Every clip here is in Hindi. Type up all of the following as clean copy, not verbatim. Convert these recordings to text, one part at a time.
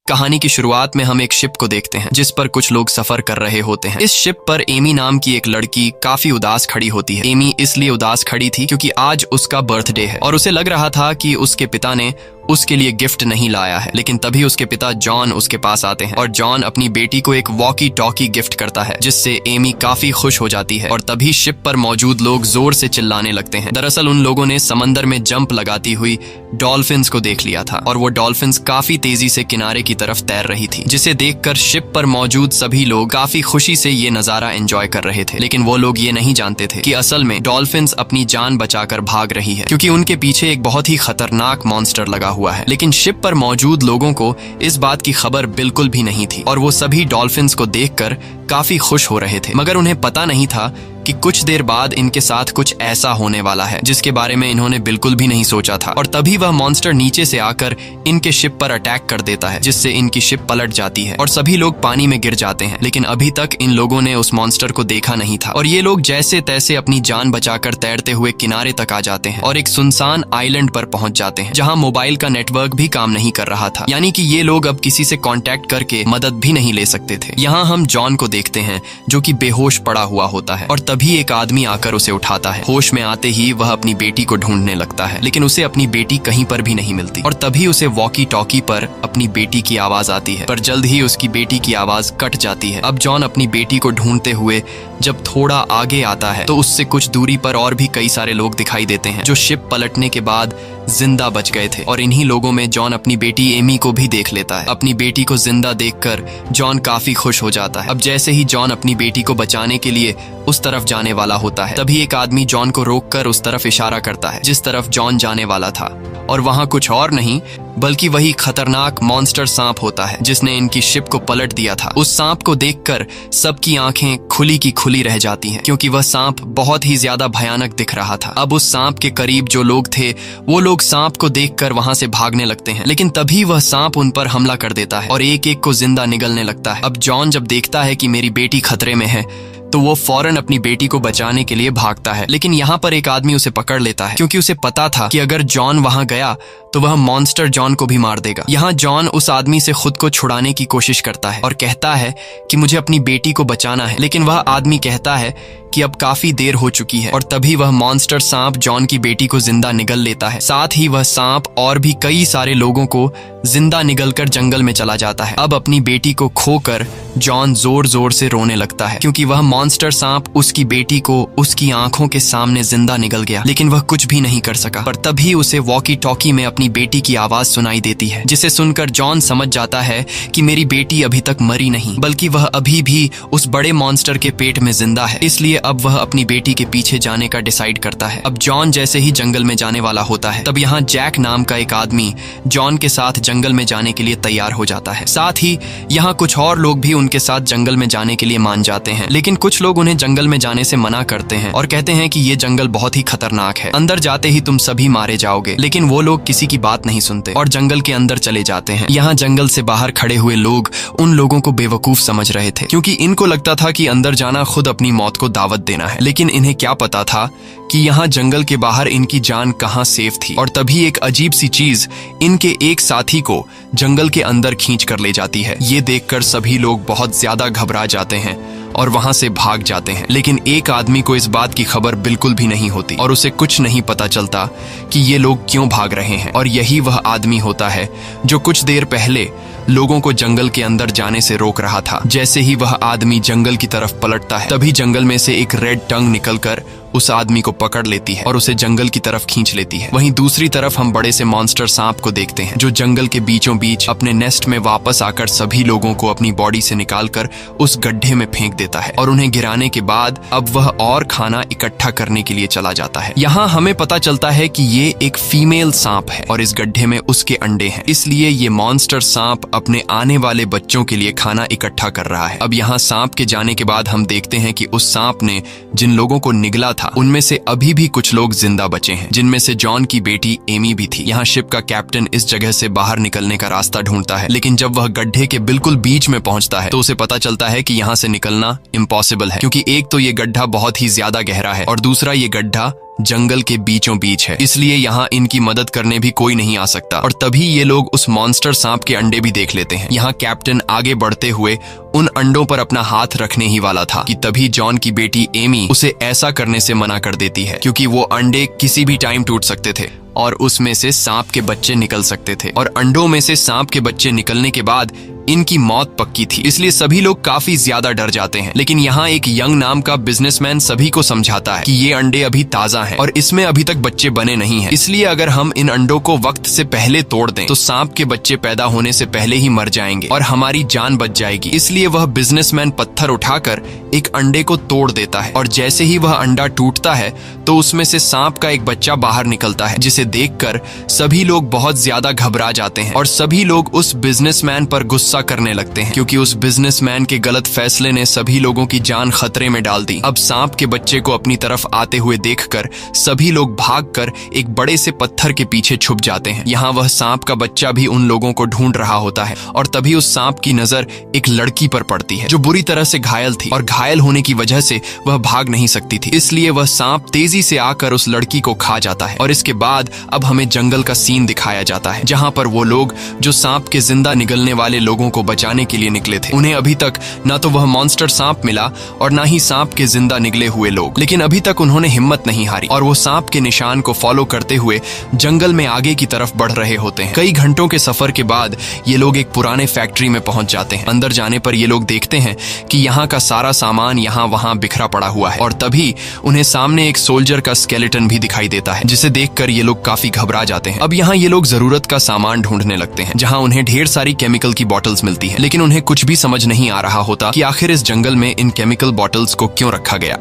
कहानी की शुरुआत में हम एक शिप को देखते हैं जिस पर कुछ लोग सफर कर रहे होते हैं। इस शिप पर एमी नाम की एक लड़की काफी उदास खड़ी होती है। एमी इसलिए उदास खड़ी थी क्योंकि आज उसका बर्थडे है और उसे लग रहा था कि उसके पिता ने उसके लिए गिफ्ट नहीं लाया है। लेकिन तभी उसके पिता जॉन उसके पास आते हैं और जॉन अपनी बेटी को एक वॉकी टॉकी गिफ्ट करता है जिससे एमी काफी खुश हो जाती है। और तभी शिप पर मौजूद लोग जोर से चिल्लाने लगते हैं। दरअसल उन लोगों ने समंदर में जंप लगाती हुई डॉल्फिन्स को देख लिया था और वो डॉल्फिन्स काफी तेजी से किनारे की तरफ तैर रही थी, जिसे देखकर शिप पर मौजूद सभी लोग काफी खुशी से ये नजारा एंजॉय कर रहे थे। लेकिन वो लोग ये नहीं जानते थे कि असल में डॉल्फिन्स अपनी जान बचाकर भाग रही है क्योंकि उनके पीछे एक बहुत ही खतरनाक मॉन्स्टर लगा हुआ है। लेकिन शिप पर मौजूद लोगों को इस बात की खबर बिल्कुल भी नहीं थी और वो सभी डॉल्फिन्स को देखकर काफी खुश हो रहे थे, मगर उन्हें पता नहीं था कि कुछ देर बाद इनके साथ कुछ ऐसा होने वाला है जिसके बारे में इन्होंने बिल्कुल भी नहीं सोचा था। और तभी वह मॉन्स्टर नीचे से आकर इनके शिप पर अटैक कर देता है जिससे इनकी शिप पलट जाती है और सभी लोग पानी में गिर जाते हैं। लेकिन अभी तक इन लोगों ने उस मॉन्स्टर को देखा नहीं था और ये लोग जैसे तैसे अपनी जान बचाकर तैरते हुए किनारे तक आ जाते हैं और एक सुनसान आइलैंड पर पहुंच जाते हैं जहां मोबाइल का नेटवर्क भी काम नहीं कर रहा था, यानी कि ये लोग अब किसी से कांटेक्ट करके मदद भी नहीं ले सकते थे। यहाँ हम जॉन को देखते हैं जो कि बेहोश पड़ा हुआ होता है और तभी एक आदमी आकर उसे उठाता है। होश में आते ही वह अपनी बेटी को ढूंढने लगता है लेकिन उसे अपनी बेटी कहीं पर भी नहीं मिलती और तभी उसे वॉकी टॉकी पर अपनी बेटी की आवाज आती है, पर जल्द ही उसकी बेटी की आवाज कट जाती है। अब जॉन अपनी बेटी को ढूंढते हुए जब थोड़ा आगे आता है तो उससे कुछ दूरी पर और भी कई सारे लोग दिखाई देते हैं जो शिप पलटने के बाद जिंदा बच गए थे और इन्हीं लोगों में जॉन अपनी बेटी एमी को भी देख लेता है। अपनी बेटी को जिंदा देखकर जॉन काफी खुश हो जाता है। अब जैसे ही जॉन अपनी बेटी को बचाने के लिए उस तरफ जाने वाला होता है तभी एक आदमी जॉन को रोककर उस तरफ इशारा करता है जिस तरफ जॉन जाने वाला था और वहां कुछ और नहीं बल्कि वही खतरनाक मॉन्स्टर सांप होता है जिसने इनकी शिप को पलट दिया था। उस सांप को देखकर सबकी आंखें खुली की खुली रह जाती हैं क्योंकि वह सांप बहुत ही ज्यादा भयानक दिख रहा था। अब उस सांप के करीब जो लोग थे वो लोग सांप को देखकर वहां से भागने लगते हैं, लेकिन तभी वह सांप उन पर हमला कर देता है और एक एक को जिंदा निगलने लगता है। अब जॉन जब देखता है कि मेरी बेटी खतरे में है तो वो फौरन अपनी बेटी को बचाने के लिए भागता है, लेकिन यहाँ पर एक आदमी उसे पकड़ लेता है क्योंकि उसे पता था कि अगर जॉन वहां गया तो वह मॉन्स्टर जॉन को भी मार देगा। यहाँ जॉन उस आदमी से खुद को छुड़ाने की कोशिश करता है और कहता है कि मुझे अपनी बेटी को बचाना है, लेकिन वह आदमी कहता है कि अब काफी देर हो चुकी है और तभी वह मॉन्स्टर सांप जॉन की बेटी को जिंदा निगल लेता है। साथ ही वह सांप और भी कई सारे लोगों को जिंदा निगलकर जंगल में चला जाता है। अब अपनी बेटी को खोकर जॉन जोर जोर से रोने लगता है क्योंकि वह मॉन्स्टर सांप उसकी बेटी को उसकी आंखों के सामने जिंदा निगल गया, लेकिन वह कुछ भी नहीं कर सका। पर तभी उसे वॉकी टॉकी में अपनी बेटी की आवाज सुनाई देती है जिसे सुनकर जॉन समझ जाता है कि मेरी बेटी अभी तक मरी नहीं बल्कि वह अभी भी उस बड़े मॉन्स्टर के पेट में जिंदा है। इसलिए अब वह अपनी बेटी के पीछे जाने का डिसाइड करता है। अब जॉन जैसे ही जंगल में जाने वाला होता है तब यहाँ जैक नाम का एक आदमी जॉन के साथ जंगल में जाने के लिए तैयार हो जाता है। साथ ही यहाँ कुछ और लोग भी उनके साथ जंगल में जाने के लिए मान जाते हैं, लेकिन कुछ लोग उन्हें जंगल में जाने से मना करते हैं और कहते हैं कि ये जंगल बहुत ही खतरनाक है, अंदर जाते ही तुम सभी मारे जाओगे। लेकिन वो लोग किसी की बात नहीं सुनते और जंगल के अंदर चले जाते हैं। यहाँ जंगल से बाहर खड़े हुए लोग उन लोगों को बेवकूफ समझ रहे थे क्योंकि इनको लगता था कि अंदर जाना खुद अपनी मौत को दावत देना है, लेकिन इन्हें क्या पता था कि यहाँ जंगल के बाहर इनकी जान कहाँ सेफ थी। और तभी एक अजीब सी चीज इनके एक साथी को जंगल के अंदर खींच कर ले जाती है। ये देखकर सभी लोग बहुत ज्यादा घबरा जाते हैं और वहां से भाग जाते हैं, लेकिन एक आदमी को इस बात की खबर बिल्कुल भी नहीं होती और उसे कुछ नहीं पता चलता कि ये लोग क्यों भाग रहे हैं। और यही वह आदमी होता है जो कुछ देर पहले लोगों को जंगल के अंदर जाने से रोक रहा था। जैसे ही वह आदमी जंगल की तरफ पलटता है तभी जंगल में से एक रेड टंग निकलकर उस आदमी को पकड़ लेती है और उसे जंगल की तरफ खींच लेती है। वहीं दूसरी तरफ हम बड़े से मॉन्स्टर सांप को देखते हैं जो जंगल के बीचों बीच अपने नेस्ट में वापस आकर सभी लोगों को अपनी बॉडी से निकालकर उस गड्ढे में फेंक देता है और उन्हें गिराने के बाद अब वह और खाना इकट्ठा करने के लिए चला जाता है। यहाँ हमें पता चलता है कि ये एक फीमेल सांप है और इस गड्ढे में उसके अंडे हैं, इसलिए ये मॉन्स्टर सांप अपने आने वाले बच्चों के लिए खाना इकट्ठा कर रहा है। अब यहाँ सांप के जाने के बाद हम देखते हैं कि उस सांप ने जिन लोगों को निगला था उनमें से अभी भी कुछ लोग जिंदा बचे हैं, जिनमें से जॉन की बेटी एमी भी थी। यहाँ शिप का कैप्टन इस जगह से बाहर निकलने का रास्ता ढूंढता है, लेकिन जब वह गड्ढे के बिल्कुल बीच में पहुंचता है तो उसे पता चलता है कि यहाँ से निकलना इम्पॉसिबल है क्योंकि एक तो ये गड्ढा बहुत ही ज्यादा गहरा है और दूसरा ये गड्ढा जंगल के बीचों बीच है, इसलिए यहाँ इनकी मदद करने भी कोई नहीं आ सकता। और तभी ये लोग उस मॉन्स्टर सांप के अंडे भी देख लेते हैं। यहाँ कैप्टन आगे बढ़ते हुए उन अंडों पर अपना हाथ रखने ही वाला था कि तभी जॉन की बेटी एमी उसे ऐसा करने से मना कर देती है, क्योंकि वो अंडे किसी भी टाइम टूट सकते थे और उसमें से सांप के बच्चे निकल सकते थे, और अंडों में से सांप के बच्चे निकलने के बाद इनकी मौत पक्की थी। इसलिए सभी लोग काफी ज्यादा डर जाते हैं। लेकिन यहाँ एक यंग नाम का बिजनेसमैन सभी को समझाता है कि ये अंडे अभी ताजा हैं और इसमें अभी तक बच्चे बने नहीं हैं, इसलिए अगर हम इन अंडों को वक्त से पहले तोड़ दें तो सांप के बच्चे पैदा होने से पहले ही मर जाएंगे और हमारी जान बच जाएगी। इसलिए वह बिजनेसमैन पत्थर उठाकर एक अंडे को तोड़ देता है, और जैसे ही वह अंडा टूटता है तो उसमें से सांप का एक बच्चा बाहर निकलता है, जिसे देखकर सभी लोग बहुत ज्यादा घबरा जाते हैं और सभी लोग उस बिजनेसमैन पर गुस्सा करने लगते हैं, क्योंकि उस बिजनेसमैन के गलत फैसले ने सभी लोगों की जान खतरे में डाल दी। अब सांप के बच्चे को अपनी तरफ आते हुए देखकर सभी लोग भागकर एक बड़े से पत्थर के पीछे छुप जाते हैं। यहाँ वह सांप का बच्चा भी उन लोगों को ढूंढ रहा होता है, और तभी उस सांप की नजर एक लड़की पर पड़ती है जो बुरी तरह से घायल थी, और घायल होने की वजह से वह भाग नहीं सकती थी। इसलिए वह सांप तेजी से आकर उस लड़की को खा जाता है। और इसके बाद अब हमें जंगल का सीन दिखाया जाता है, जहाँ पर वो लोग जो सांप के जिंदा निकलने वाले लोगों को बचाने के लिए निकले थे, उन्हें अभी तक ना तो वह मॉन्स्टर सांप मिला और ना ही सांप के जिंदा निकले हुए लोग। लेकिन अभी तक उन्होंने हिम्मत नहीं हारी और वो सांप के निशान को फॉलो करते हुए जंगल में आगे की तरफ बढ़ रहे होते हैं। कई घंटों के सफर के बाद ये लोग एक पुराने फैक्ट्री में पहुंच जाते हैं। अंदर जाने पर ये लोग देखते हैं कि यहाँ का सारा सामान यहाँ वहाँ बिखरा पड़ा हुआ है, और तभी उन्हें सामने एक सोल्जर का स्केलेटन भी दिखाई देता है, जिसे देखकर ये लोग काफी घबरा जाते हैं। अब यहाँ ये लोग जरूरत का सामान ढूंढने लगते हैं, जहाँ उन्हें ढेर सारी केमिकल की बॉटल्स मिलती है, लेकिन उन्हें कुछ भी समझ नहीं आ रहा होता कि आखिर इस जंगल में इन केमिकल बॉटल्स को क्यों रखा गया।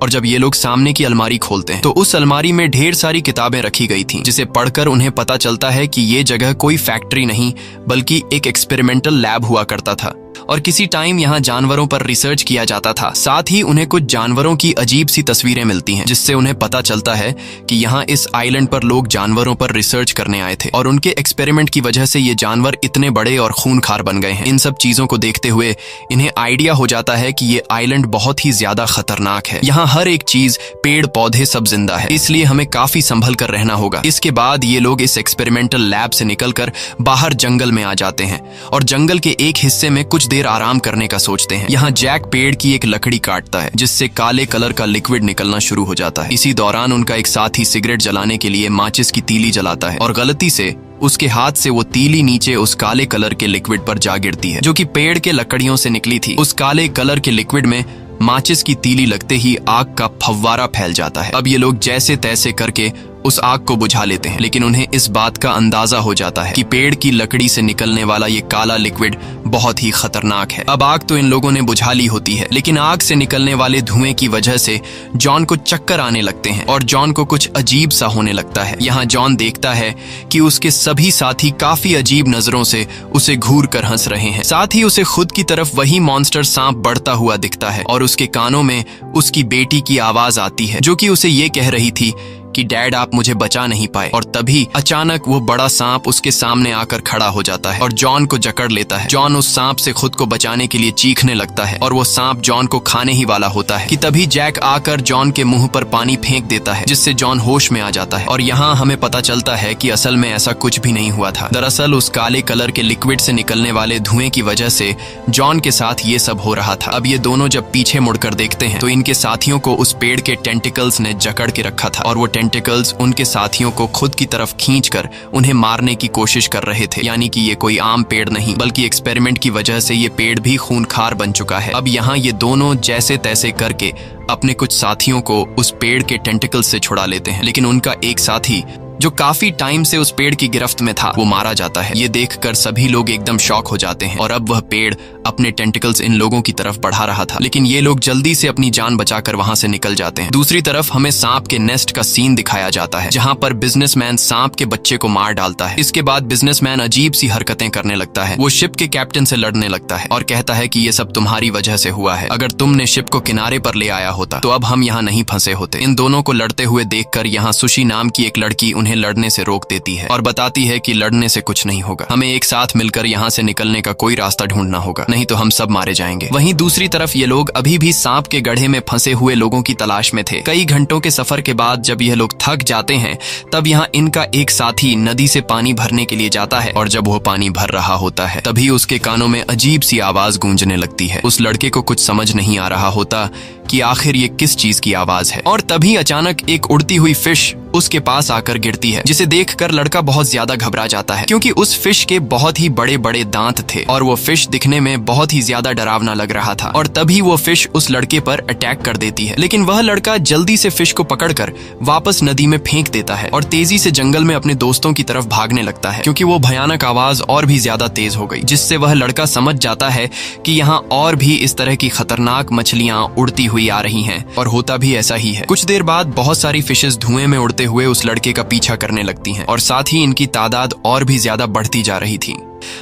और जब ये लोग सामने की अलमारी खोलते हैं तो उस अलमारी में ढेर सारी किताबें रखी गई थीं, जिसे पढ़कर उन्हें पता चलता है कि ये जगह कोई फैक्ट्री नहीं बल्कि एक एक्सपेरिमेंटल लैब हुआ करता था, और किसी टाइम यहाँ जानवरों पर रिसर्च किया जाता था। साथ ही उन्हें कुछ जानवरों की अजीब सी तस्वीरें मिलती हैं, जिससे उन्हें पता चलता है कि यहाँ इस आइलैंड पर लोग जानवरों पर रिसर्च करने आए थे, और उनके एक्सपेरिमेंट की वजह से ये जानवर इतने बड़े और खूंखार बन गए हैं। इन सब चीजों को देखते हुए इन्हें आइडिया हो जाता है कि ये आइलैंड बहुत ही ज्यादा खतरनाक है। यहाँ हर एक चीज, पेड़ पौधे सब जिंदा है, इसलिए हमें काफी संभल कर रहना होगा। इसके बाद ये लोग इस एक्सपेरिमेंटल लैब से निकलकर बाहर जंगल में आ जाते हैं, और जंगल के एक हिस्से में कुछ देर आराम करने का सोचते हैं। यहाँ जैक पेड़ की एक लकड़ी काटता है, जिससे काले कलर का लिक्विड निकलना शुरू हो जाता है। इसी दौरान उनका एक साथी सिगरेट जलाने के लिए माचिस की तीली जलाता है, और गलती से उसके हाथ से वो तीली नीचे उस काले कलर के लिक्विड पर जा गिरती है, जो कि पेड़ के लकड़ियों से निकली थी। उस काले कलर के लिक्विड में माचिस की तीली लगते ही आग का फव्वारा फैल जाता है। अब ये लोग जैसे तैसे करके उस आग को बुझा लेते हैं, लेकिन उन्हें इस बात का अंदाजा हो जाता है कि पेड़ की लकड़ी से निकलने वाला ये काला लिक्विड बहुत ही खतरनाक है। अब आग तो इन लोगों ने बुझा ली होती है, लेकिन आग से निकलने वाले धुएं की वजह से जॉन को चक्कर आने लगते हैं और जॉन को कुछ अजीब सा होने लगता है। यहाँ जॉन देखता है कि उसके सभी साथी काफी अजीब नजरों से उसे घूर कर हंस रहे हैं। साथ ही उसे खुद की तरफ वही मॉन्स्टर सांप बढ़ता हुआ दिखता है, और उसके कानों में उसकी बेटी की आवाज आती है, जो कि उसे ये कह रही थी कि डैड आप मुझे बचा नहीं पाए। और तभी अचानक वो बड़ा सांप उसके सामने आकर खड़ा हो जाता है और जॉन को जकड़ लेता है। जॉन उस सांप से खुद को बचाने के लिए चीखने लगता है, और वो सांप जॉन को खाने ही वाला होता है कि तभी जैक आकर जॉन के मुंह पर पानी फेंक देता है, जिससे जॉन होश में आ जाता है। और यहाँ हमें पता चलता है कि असल में ऐसा कुछ भी नहीं हुआ था। दरअसल उस काले कलर के लिक्विड से निकलने वाले धुएं की वजह से जॉन के साथ ये सब हो रहा था। अब ये दोनों जब पीछे मुड़कर देखते हैं तो इनके साथियों को उस पेड़ के टेंटिकल्स ने जकड़ के रखा था, और वो टेंटिकल्स उनके साथियों को खुद की तरफ खींचकर उन्हें मारने की कोशिश कर रहे थे। यानी कि ये कोई आम पेड़ नहीं बल्कि एक्सपेरिमेंट की वजह से ये पेड़ भी खूंखार बन चुका है। अब यहाँ ये दोनों जैसे तैसे करके अपने कुछ साथियों को उस पेड़ के टेंटिकल्स से छुड़ा लेते हैं, लेकिन उनका एक साथी जो काफी टाइम से उस पेड़ की गिरफ्त में था वो मारा जाता है। ये देखकर सभी लोग एकदम शॉक हो जाते हैं, और अब वह पेड़ अपने टेंटिकल्स इन लोगों की तरफ बढ़ा रहा था, लेकिन ये लोग जल्दी से अपनी जान बचाकर वहां से निकल जाते हैं। दूसरी तरफ हमें सांप के नेस्ट का सीन दिखाया जाता है, जहां पर बिजनेसमैन सांप के बच्चे को मार डालता है। इसके बाद बिजनेसमैन अजीब सी हरकतें करने लगता है। वो शिप के कैप्टन से लड़ने लगता है और कहता है कि ये सब तुम्हारी वजह से हुआ है। अगर तुमने शिप को किनारे पर ले आया होता तो अब हम यहाँ नहीं फंसे होते। इन दोनों को लड़ते हुए देखकर यहाँ सुशी नाम की एक लड़की उन्हें लड़ने से रोक देती है और बताती है कि लड़ने से कुछ नहीं होगा, हमें एक साथ मिलकर यहाँ से निकलने का कोई रास्ता ढूंढना होगा, नहीं तो हम सब मारे जाएंगे। वहीं दूसरी तरफ ये लोग अभी भी सांप के गड्ढे में फंसे हुए लोगों की तलाश में थे। कई घंटों के सफर के बाद जब यह लोग थक जाते हैं तब यहाँ इनका एक साथी नदी से पानी भरने के लिए जाता है और जब वो पानी भर रहा होता है तभी उसके कानों में अजीब सी आवाज गूंजने लगती है। उस लड़के को कुछ समझ नहीं आ रहा होता कि आखिर ये किस चीज की आवाज है और तभी अचानक एक उड़ती हुई फिश उसके पास आकर गिरती है, जिसे देखकर लड़का बहुत ज्यादा घबरा जाता है क्योंकि उस फिश के बहुत ही बड़े बड़े दांत थे और वो फिश दिखने में बहुत ही ज्यादा डरावना लग रहा था। और तभी वो फिश उस लड़के पर अटैक कर देती है, लेकिन वह लड़का जल्दी से फिश को पकड़कर वापस नदी में फेंक देता है और तेजी से जंगल में अपने दोस्तों की तरफ भागने लगता है क्योंकि वो भयानक आवाज और भी ज्यादा तेज हो गई, जिससे वह लड़का समझ जाता है कि यहाँ और भी इस तरह की खतरनाक मछलियां उड़ती हुई आ रही हैं। और होता भी ऐसा ही है। कुछ देर बाद बहुत सारी फिशेस धुएं में उड़ते हुए उस लड़के का पीछा करने लगती हैं और साथ ही इनकी तादाद और भी ज्यादा बढ़ती जा रही थी,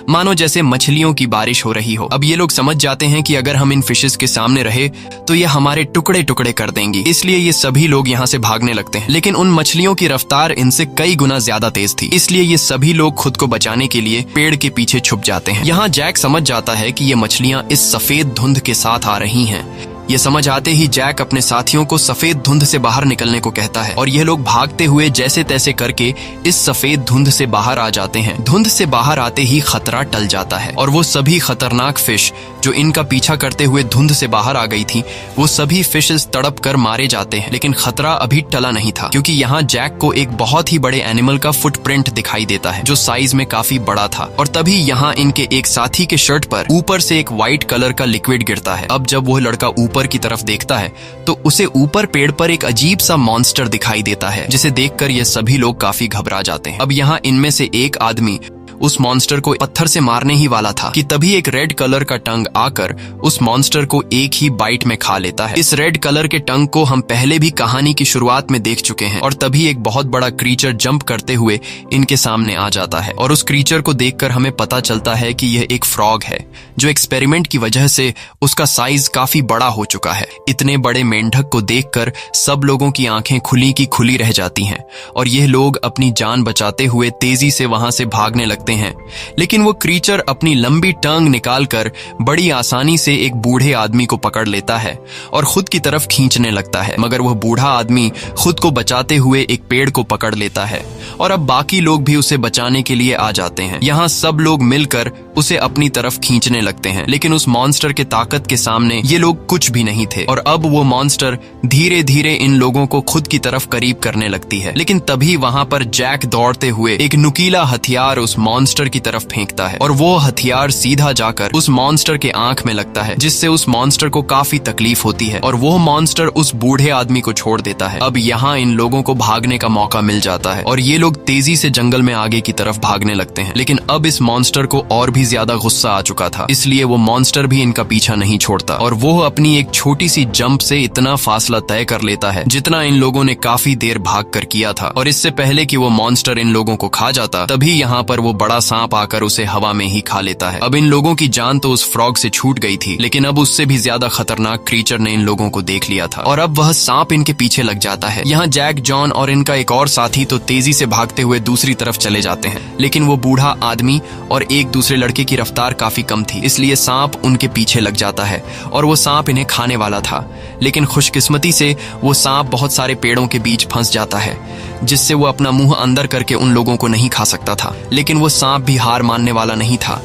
मानो जैसे मछलियों की बारिश हो रही हो। अब ये लोग समझ जाते हैं कि अगर हम इन फिशेस के सामने रहे तो ये हमारे टुकड़े टुकड़े कर देंगी, इसलिए ये सभी लोग यहाँ से भागने लगते हैं। लेकिन उन मछलियों की रफ्तार इनसे कई गुना ज्यादा तेज थी, इसलिए ये सभी लोग खुद को बचाने के लिए पेड़ के पीछे छुप जाते हैं। यहाँ जैक समझ जाता है कि ये मछलियां इस सफेद धुंध के साथ आ रही हैं। ये समझ आते ही जैक अपने साथियों को सफेद धुंध से बाहर निकलने को कहता है और ये लोग भागते हुए जैसे तैसे करके इस सफेद धुंध से बाहर आ जाते हैं। धुंध से बाहर आते ही खतरा टल जाता है और वो सभी खतरनाक फिश जो इनका पीछा करते हुए धुंध से बाहर आ गई थी, वो सभी फिशेस तड़प कर मारे जाते हैं। लेकिन खतरा अभी टला नहीं था क्योंकि यहाँ जैक को एक बहुत ही बड़े एनिमल का फुटप्रिंट दिखाई देता है जो साइज में काफी बड़ा था। और तभी यहाँ इनके एक साथी के शर्ट पर ऊपर से एक व्हाइट कलर का लिक्विड गिरता है। अब जब वो लड़का ऊपर की तरफ देखता है तो उसे ऊपर पेड़ पर एक अजीब सा मॉन्स्टर दिखाई देता है, जिसे देखकर ये सभी लोग काफी घबरा जाते हैं। अब यहाँ इनमें से एक आदमी उस मॉन्स्टर को पत्थर से मारने ही वाला था कि तभी एक रेड कलर का टंग आकर उस मॉन्स्टर को एक ही बाइट में खा लेता है। इस रेड कलर के टंग को हम पहले भी कहानी की शुरुआत में देख चुके हैं। और तभी एक बहुत बड़ा क्रीचर जंप करते हुए इनके सामने आ जाता है और उस क्रीचर को देखकर हमें पता चलता है कि यह एक फ्रॉग है जो एक्सपेरिमेंट की वजह से उसका साइज काफी बड़ा हो चुका है। इतने बड़े मेंढक को देखकर सब लोगों की आंखें खुली की खुली रह जाती हैं और ये लोग अपनी जान बचाते हुए तेजी से वहां से भागने लगते हैं। लेकिन वो क्रीचर अपनी लंबी टंग निकालकर बड़ी आसानी से एक बूढ़े आदमी को पकड़ लेता है और खुद की तरफ खींचने लगता है, मगर वह बूढ़ा आदमी खुद को बचाते हुए एक पेड़ को पकड़ लेता है और अब बाकी लोग भी उसे बचाने के लिए आ जाते हैं। यहाँ सब लोग मिलकर उसे अपनी तरफ खींचने लगते हैं, लेकिन उस मॉन्स्टर के ताकत के सामने ये लोग कुछ भी नहीं थे और अब वो मॉन्स्टर धीरे धीरे इन लोगों को खुद की तरफ करीब करने लगती है। लेकिन तभी वहां पर जैक दौड़ते हुए एक नुकीला हथियार उस मॉन्स्टर की तरफ फेंकता है और वो हथियार सीधा जाकर उस मॉन्स्टर के आंख में लगता है, जिससे उस मॉन्स्टर को काफी तकलीफ होती है और वो मॉन्स्टर उस बूढ़े आदमी को छोड़ देता है। अब यहाँ इन लोगों को भागने का मौका मिल जाता है और ये लोग तेजी से जंगल में आगे की तरफ भागने लगते हैं। लेकिन अब इस मॉन्स्टर को और भी ज्यादा गुस्सा आ चुका था, इसलिए वो मॉन्स्टर भी इनका पीछा नहीं छोड़ता और वो अपनी एक छोटी सी जंप से इतना फासला तय कर लेता है जितना इन लोगों ने काफी देर भाग कर किया था। और इससे पहले कि वो मॉन्स्टर इन लोगों को खा जाता तभी यहाँ पर वो बड़ा सांप आकर उसे हवा में ही खा लेता है। अब इन लोगों की जान तो उस फ्रॉग से छूट गई थी, लेकिन अब उससे भी ज्यादा खतरनाक क्रीचर ने इन लोगों को देख लिया था और अब वह सांप इनके पीछे लग जाता है। यहाँ जैक, जॉन और इनका एक और साथी तो तेजी से भागते हुए दूसरी तरफ चले जाते हैं, लेकिन वो बूढ़ा आदमी और एक दूसरे लड़के की रफ्तार काफी कम थी, इसलिए सांप उनके पीछे लग जाता है और वो सांप इन्हें खाने वाला था। लेकिन खुशकिस्मती से वो सांप बहुत सारे पेड़ों के बीच फंस जाता है, जिससे वो अपना मुंह अंदर करके उन लोगों को नहीं खा सकता था। लेकिन वो सांप भी हार मानने वाला नहीं था।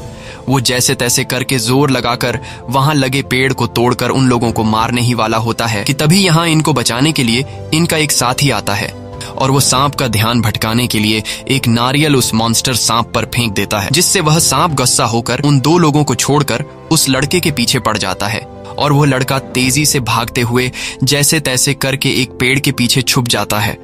वो जैसे तैसे करके जोर लगाकर वहां लगे पेड़ को तोड़कर उन लोगों को मारने ही वाला होता है कि तभी यहाँ इनको बचाने के लिए इनका एक साथी आता है और वो सांप का ध्यान भटकाने के लिए एक नारियल उस मॉन्स्टर सांप पर फेंक देता है, जिससे वह सांप गुस्सा होकर उन दो लोगों को छोड़कर उस लड़के के पीछे पड़ जाता है और वो लड़का तेजी से भागते हुए जैसे तैसे करके एक पेड़ के पीछे छुप जाता है,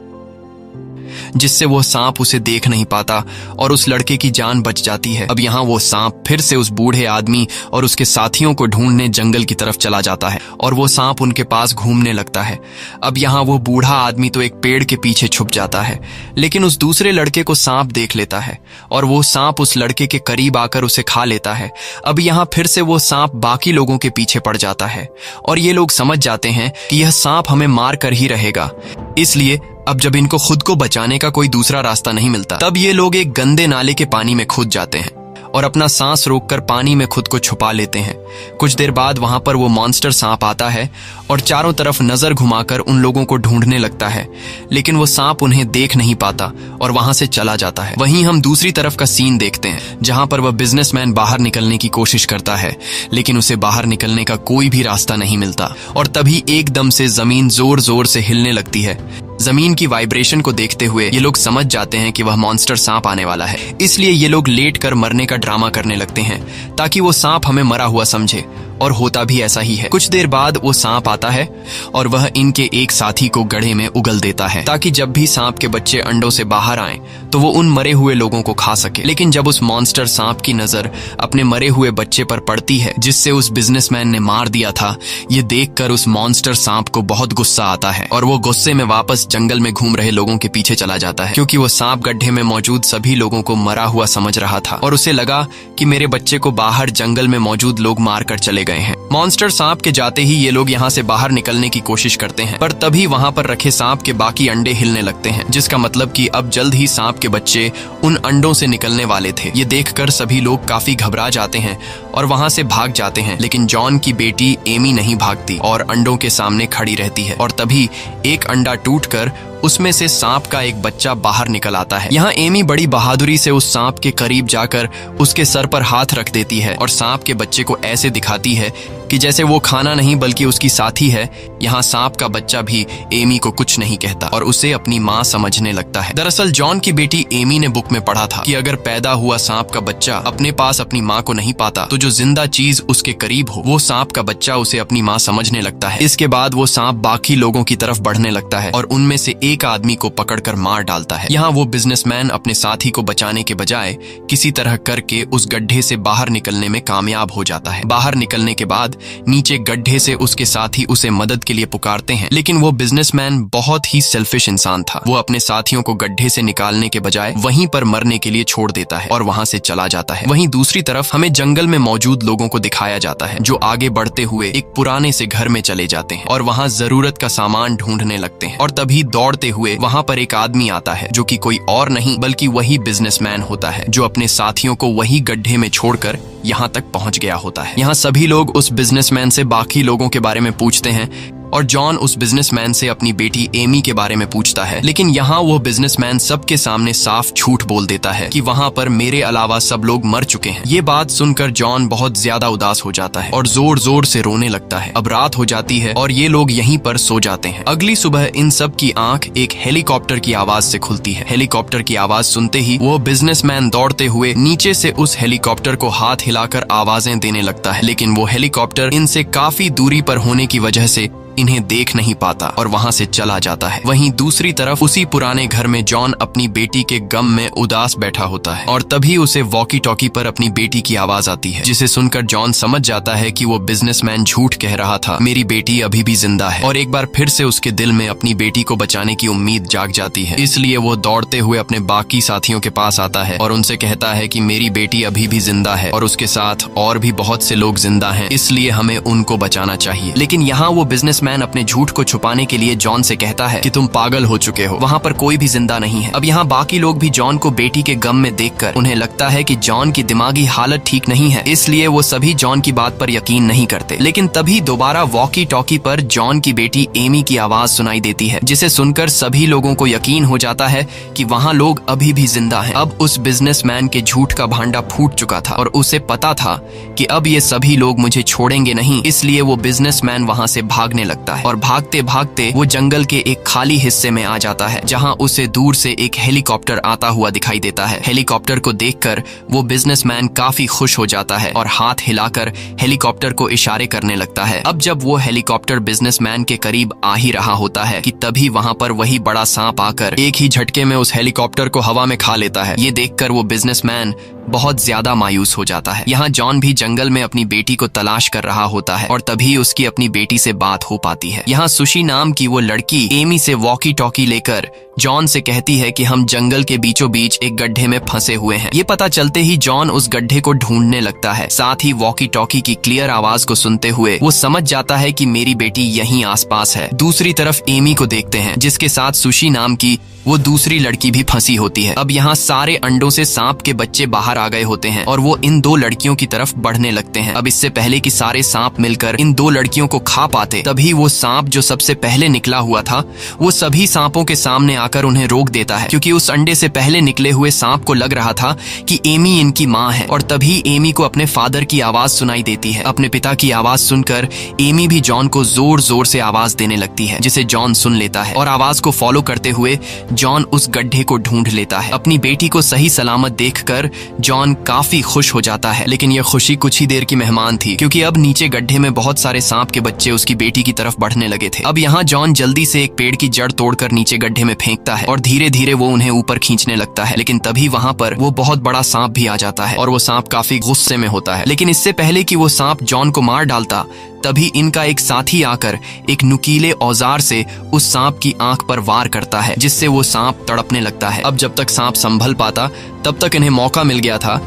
जिससे वो सांप उसे देख नहीं पाता और उस लड़के की जान बच जाती है। अब यहाँ वो सांप फिर से उस बूढ़े आदमी और उसके साथियों को ढूंढने जंगल की तरफ चला जाता है और वो सांप उनके पास घूमने लगता है। अब यहाँ वो बूढ़ा आदमी तो एक पेड़ के पीछे छुप जाता है, लेकिन उस दूसरे लड़के को सांप देख लेता है और वो सांप उस लड़के के करीब आकर उसे खा लेता है। अब यहाँ फिर से वो सांप बाकी लोगों के पीछे पड़ जाता है और ये लोग समझ जाते हैं कि यह सांप हमें मार कर ही रहेगा, इसलिए अब जब इनको खुद को बचाने का कोई दूसरा रास्ता नहीं मिलता, तब ये लोग एक गंदे नाले के पानी में कूद जाते हैं और अपना सांस रोककर पानी में खुद को छुपा लेते हैं। कुछ देर बाद वहां पर वो मॉन्स्टर सांप आता है और चारों तरफ नजर घुमाकर उन लोगों को ढूंढने लगता है, लेकिन वो सांप उन्हें देख नहीं पाता और वहां से चला जाता है। वहीं हम दूसरी तरफ का सीन देखते हैं, जहां पर वह बिजनेसमैन बाहर निकलने की कोशिश करता है, लेकिन उसे बाहर निकलने का कोई भी रास्ता नहीं मिलता। और तभी एकदम से जमीन जोर जोर से हिलने लगती है। जमीन की वाइब्रेशन को देखते हुए ये लोग समझ जाते हैं कि वह मॉन्स्टर सांप आने वाला है, इसलिए ये लोग लेट कर मरने का ड्रामा करने लगते हैं ताकि वो सांप हमें मरा हुआ समझे, और होता भी ऐसा ही है। कुछ देर बाद वो सांप आता है और वह इनके एक साथी को गड्ढे में उगल देता है ताकि जब भी सांप के बच्चे अंडों से बाहर आएं तो वो उन मरे हुए लोगों को खा सके। लेकिन जब उस मॉन्स्टर सांप की नजर अपने मरे हुए बच्चे पर पड़ती है जिससे उस बिजनेसमैन ने मार दिया था, ये देखकर उस मॉन्स्टर सांप को बहुत गुस्सा आता है और वो गुस्से में वापस जंगल में घूम रहे लोगों के पीछे चला जाता है, क्योंकि वो सांप गड्ढे में मौजूद सभी लोगों को मरा हुआ समझ रहा था और उसे लगा कि मेरे बच्चे को बाहर जंगल में मौजूद लोग मार कर चले गए हैं। मॉन्स्टर सांप के जाते ही ये लोग यहाँ से बाहर निकलने की कोशिश करते हैं, पर तभी वहाँ पर रखे सांप के बाकी अंडे हिलने लगते हैं, जिसका मतलब कि अब जल्द ही सांप के बच्चे उन अंडों से निकलने वाले थे। ये देखकर सभी लोग काफी घबरा जाते हैं और वहाँ से भाग जाते हैं, लेकिन जॉन की बेटी एमी नहीं भागती और अंडों के सामने खड़ी रहती है। और तभी एक अंडा टूटकर उसमें से सांप का एक बच्चा बाहर निकल आता है। यहाँ एमी बड़ी बहादुरी से उस सांप के करीब जाकर उसके सर पर हाथ रख देती है और सांप के बच्चे को ऐसे दिखाती है कि जैसे वो खाना नहीं बल्कि उसकी साथी है। यहाँ सांप का बच्चा भी एमी को कुछ नहीं कहता और उसे अपनी माँ समझने लगता है। दरअसल जॉन की बेटी एमी ने बुक में पढ़ा था कि अगर पैदा हुआ सांप का बच्चा अपने पास अपनी माँ को नहीं पाता तो जो जिंदा चीज उसके करीब हो वो सांप का बच्चा उसे अपनी माँ समझने लगता है। इसके बाद वो सांप बाकी लोगों की तरफ बढ़ने लगता है और उनमें से एक आदमी को पकड़कर मार डालता है। यहाँ वो बिजनेसमैन अपने साथी को बचाने के बजाय किसी तरह करके उस गड्ढे से बाहर निकलने में कामयाब हो जाता है। बाहर निकलने के बाद नीचे गड्ढे से उसके साथी उसे मदद के लिए पुकारते हैं, लेकिन वो बिजनेसमैन बहुत ही सेल्फिश इंसान था। वो अपने साथियों को गड्ढे से निकालने के बजाय वहीं पर मरने के लिए छोड़ देता है और वहां से चला जाता है। वहीं दूसरी तरफ हमें जंगल में मौजूद लोगों को दिखाया जाता है, जो आगे बढ़ते हुए एक पुराने से घर में चले जाते हैं और वहां जरूरत का सामान ढूंढने लगते हैं। और तभी दौड़ते हुए वहां पर एक आदमी आता है जो कि कोई और नहीं बल्कि वही बिजनेसमैन होता है, जो अपने साथियों को वही गड्ढे में छोड़कर यहाँ तक पहुंच गया होता है। यहाँ सभी लोग उस बिजनेसमैन से बाकी लोगों के बारे में पूछते हैं और जॉन उस बिजनेसमैन से अपनी बेटी एमी के बारे में पूछता है, लेकिन यहाँ वो बिजनेसमैन सबके सामने साफ झूठ बोल देता है कि वहाँ पर मेरे अलावा सब लोग मर चुके हैं। ये बात सुनकर जॉन बहुत ज्यादा उदास हो जाता है और जोर जोर से रोने लगता है। अब रात हो जाती है और ये लोग यहीं पर सो जाते हैं। अगली सुबह इन सब की आंख एक हेलीकॉप्टर की आवाज से खुलती है। हेलीकॉप्टर की आवाज सुनते ही वो बिजनेसमैन दौड़ते हुए नीचे से उस हेलीकॉप्टर को हाथ हिलाकर आवाजें देने लगता है, लेकिन वो हेलीकॉप्टर इनसे काफी दूरी पर होने की वजह से इन्हें देख नहीं पाता और वहां से चला जाता है। वहीं दूसरी तरफ उसी पुराने घर में जॉन अपनी बेटी के गम में उदास बैठा होता है और तभी उसे वॉकी टॉकी पर अपनी बेटी की आवाज आती है, जिसे सुनकर जॉन समझ जाता है कि वो बिजनेसमैन झूठ कह रहा था, मेरी बेटी अभी भी जिंदा है। और एक बार फिर से उसके दिल में अपनी बेटी को बचाने की उम्मीद जाग जाती है, इसलिए वो दौड़ते हुए अपने बाकी साथियों के पास आता है और उनसे कहता है कि मेरी बेटी अभी भी जिंदा है और उसके साथ और भी बहुत से लोग जिंदा हैं, इसलिए हमें उनको बचाना चाहिए। लेकिन यहाँ वो बिजनेसमैन अपने झूठ को छुपाने के लिए जॉन से कहता है कि तुम पागल हो चुके हो, वहाँ पर कोई भी जिंदा नहीं है। अब यहाँ बाकी लोग भी जॉन को बेटी के गम में देखकर उन्हें लगता है कि जॉन की दिमागी हालत ठीक नहीं है, इसलिए वो सभी जॉन की बात पर यकीन नहीं करते। लेकिन तभी दोबारा वॉकी टॉकी पर जॉन की बेटी एमी की आवाज सुनाई देती है, जिसे सुनकर सभी लोगों को यकीन हो जाता है कि वहाँ लोग अभी भी जिंदा हैं। अब उस बिजनेसमैन के झूठ का भांडा फूट चुका था और उसे पता था कि अब ये सभी लोग मुझे छोड़ेंगे नहीं, इसलिए वो बिजनेसमैन वहाँ से भागने लगता है और भागते भागते वो जंगल के एक खाली हिस्से में आ जाता है, जहां उसे दूर से एक हेलीकॉप्टर आता हुआ दिखाई देता है। हेलीकॉप्टर को देखकर वो बिजनेसमैन काफी खुश हो जाता है और हाथ हिलाकर हेलीकॉप्टर को इशारे करने लगता है। अब जब वो हेलीकॉप्टर बिजनेसमैन के करीब आ ही रहा होता है कि तभी वहां पर वही बड़ा सांप आकर एक ही झटके में उस हेलीकॉप्टर को हवा में खा लेता है। ये देखकर वो बिजनेसमैन बहुत ज्यादा मायूस हो जाता है। यहाँ जॉन भी जंगल में अपनी बेटी को तलाश कर रहा होता है और तभी उसकी अपनी बेटी से बात हो पाती है। यहाँ सुशी नाम की वो लड़की एमी से वॉकी टॉकी लेकर जॉन से कहती है कि हम जंगल के बीचों बीच एक गड्ढे में फंसे हुए हैं। ये पता चलते ही जॉन उस गड्ढे को ढूंढने लगता है। साथ ही वॉकी टॉकी की क्लियर आवाज को सुनते हुए वो समझ जाता है कि मेरी बेटी यहीं आसपास है। दूसरी तरफ एमी को देखते हैं, जिसके साथ सुशी नाम की वो दूसरी लड़की भी फंसी होती है। अब यहाँ सारे अंडों से सांप के बच्चे बाहर आ गए होते हैं और वो इन दो लड़कियों की तरफ बढ़ने लगते हैं। अब इससे पहले कि सारे सांप मिलकर इन दो लड़कियों को खा पाते, तभी वो सांप जो सबसे पहले निकला हुआ था वो सभी सांपों के सामने आकर उन्हें रोक देता है, क्योंकि उस अंडे से पहले निकले हुए सांप को लग रहा था कि एमी इनकी माँ है। और तभी एमी को अपने फादर की आवाज सुनाई देती है। अपने पिता की आवाज सुनकर एमी भी जॉन को जोर जोर से आवाज देने लगती है, जिसे जॉन सुन लेता है और आवाज को फॉलो करते हुए जॉन उस गड्ढे को ढूंढ लेता है। अपनी बेटी को सही सलामत देखकर जॉन काफी खुश हो जाता है, लेकिन यह खुशी कुछ ही देर की मेहमान थी, क्योंकि अब नीचे गड्ढे में बहुत सारे सांप के बच्चे उसकी बेटी की तरफ बढ़ने लगे थे। अब यहाँ जॉन जल्दी से एक पेड़ की जड़ तोड़कर नीचे गड्ढे में फेंकता है और धीरे धीरे वो उन्हें ऊपर खींचने लगता है। लेकिन तभी वहाँ पर वो बहुत बड़ा सांप भी आ जाता है और वो सांप काफी गुस्से में होता है। लेकिन इससे पहले कि वो सांप जॉन को मार डालता, तभी इनका एक साथी आकर एक नुकीले औजार से उस सांप की आंख पर वार करता है, जिससे वो सांप तड़पने लगता है। अब जब तक सांप संभल पाता, तब तक इन्हें मौका मिल गया था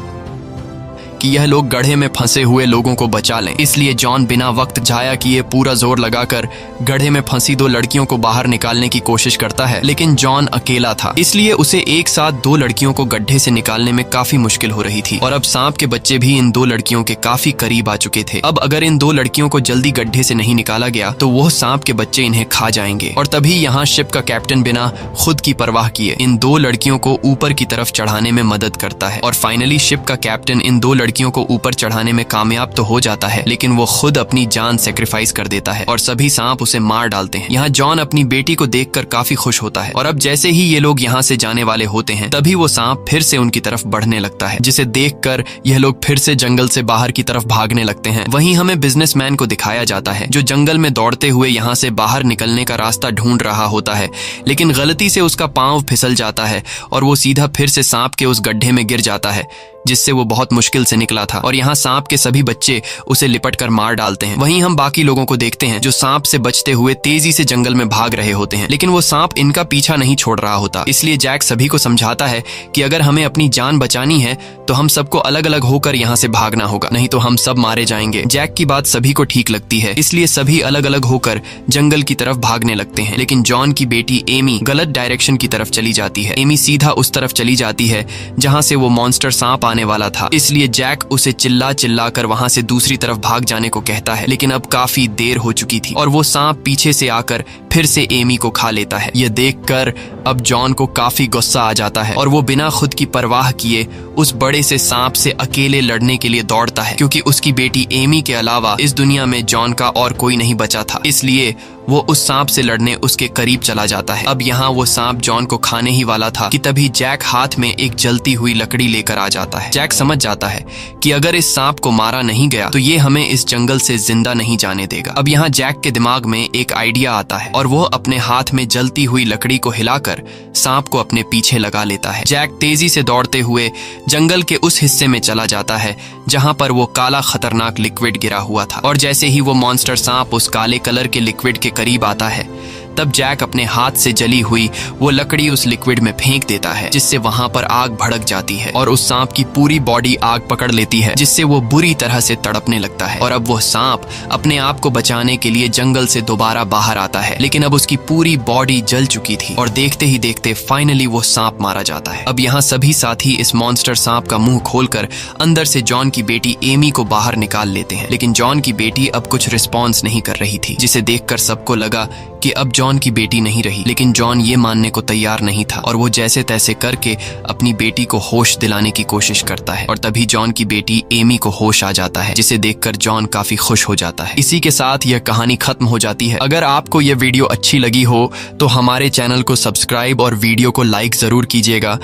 कि यह लोग गड्ढे में फंसे हुए लोगों को बचा लें। इसलिए जॉन बिना वक्त जाया किए पूरा जोर लगाकर गड्ढे में फंसी दो लड़कियों को बाहर निकालने की कोशिश करता है। लेकिन जॉन अकेला था, इसलिए उसे एक साथ दो लड़कियों को गड्ढे से निकालने में काफी मुश्किल हो रही थी। और अब सांप के बच्चे भी इन दो लड़कियों के काफी करीब आ चुके थे। अब अगर इन दो लड़कियों को जल्दी गड्ढे से नहीं निकाला गया तो वो सांप के बच्चे इन्हें खा जाएंगे। और तभी यहाँ शिप का कैप्टन बिना खुद की परवाह किए इन दो लड़कियों को ऊपर की तरफ चढ़ाने में मदद करता है। और फाइनली शिप का कैप्टन इन दो लड़कियों को ऊपर चढ़ाने में कामयाब तो हो जाता है, लेकिन वो खुद अपनी जान सेक्रीफाइस कर देता है और सभी सांप उसे मार डालते हैं। यहाँ जॉन अपनी बेटी को देखकर काफी खुश होता है। और अब जैसे ही ये लोग यहाँ से जाने वाले होते हैं, तभी वो सांप फिर से उनकी तरफ बढ़ने लगता है, जिसे देखकर यह लोग फिर से जंगल से बाहर की तरफ भागने लगते हैं। वहीं हमें बिजनेसमैन को दिखाया जाता है, जो जंगल में दौड़ते हुए यहाँ से बाहर निकलने का रास्ता ढूंढ रहा होता है, लेकिन गलती से उसका पांव फिसल जाता है और वो सीधा फिर से सांप के उस गड्ढे में गिर जाता है, जिससे वो बहुत मुश्किल से निकला था। और यहाँ सांप के सभी बच्चे उसे लिपट कर मार डालते हैं। वहीं हम बाकी लोगों को देखते हैं जो सांप से बचते हुए तेजी से जंगल में भाग रहे होते हैं, लेकिन वो सांप इनका पीछा नहीं छोड़ रहा होता। इसलिए जैक सभी को समझाता है कि अगर हमें अपनी जान बचानी है तो हम सबको अलग अलग होकर यहाँ से भागना होगा, नहीं तो हम सब मारे जाएंगे। जैक की बात सभी को ठीक लगती है, इसलिए सभी अलग अलग होकर जंगल की तरफ भागने लगते हैं। लेकिन जॉन की बेटी एमी गलत डायरेक्शन की तरफ चली जाती है। एमी सीधा उस तरफ चली जाती है जहाँ से वो मॉन्स्टर सांप आने वाला था। इसलिए जैक उसे चिल्ला चिल्ला कर वहां से दूसरी तरफ भाग जाने को कहता है, लेकिन अब काफी देर हो चुकी थी और वो सांप पीछे से आकर फिर से एमी को खा लेता है। यह देखकर अब जॉन को काफी गुस्सा आ जाता है और वो बिना खुद की परवाह किए उस बड़े से सांप से अकेले लड़ने के लिए दौड़ता है, क्योंकि उसकी बेटी एमी के अलावा इस दुनिया में जॉन का और कोई नहीं बचा था। इसलिए वो उस सांप से लड़ने उसके करीब चला जाता है। अब यहाँ वो सांप जॉन को खाने ही वाला था कि तभी जैक हाथ में एक जलती हुई लकड़ी लेकर आ जाता है। जैक समझ जाता है कि अगर इस सांप को मारा नहीं गया तो ये हमें इस जंगल से जिंदा नहीं जाने देगा। अब यहाँ जैक के दिमाग में एक आइडिया आता है और वो अपने हाथ में जलती हुई लकड़ी को हिलाकर सांप को अपने पीछे लगा लेता है। जैक तेजी से दौड़ते हुए जंगल के उस हिस्से में चला जाता है जहाँ पर वो काला खतरनाक लिक्विड गिरा हुआ था। और जैसे ही वो मॉन्स्टर सांप उस काले कलर के लिक्विड के करीब आता है, तब जैक अपने हाथ से जली हुई वो लकड़ी उस लिक्विड में फेंक देता है, जिससे वहां पर आग भड़क जाती है और उस सांप की पूरी बॉडी आग पकड़ लेती है, जिससे वो बुरी तरह से तड़पने लगता है। और अब वो सांप अपने आप को बचाने के लिए जंगल से दोबारा बाहर आता है, लेकिन अब उसकी पूरी बॉडी जल चुकी थी और देखते ही देखते फाइनली वो सांप मारा जाता है। अब यहाँ सभी साथी इस मॉन्स्टर सांप का मुंह खोलकर अंदर से जॉन की बेटी एमी को बाहर निकाल लेते हैं, लेकिन जॉन की बेटी अब कुछ रिस्पॉन्स नहीं कर रही थी, जिसे देखकर सबको लगा कि अब जॉन की बेटी नहीं रही। लेकिन जॉन ये मानने को तैयार नहीं था और वो जैसे तैसे करके अपनी बेटी को होश दिलाने की कोशिश करता है। और तभी जॉन की बेटी एमी को होश आ जाता है, जिसे देखकर जॉन काफी खुश हो जाता है। इसी के साथ यह कहानी खत्म हो जाती है। अगर आपको यह वीडियो अच्छी लगी हो तो हमारे चैनल को सब्सक्राइब और वीडियो को लाइक जरूर कीजिएगा।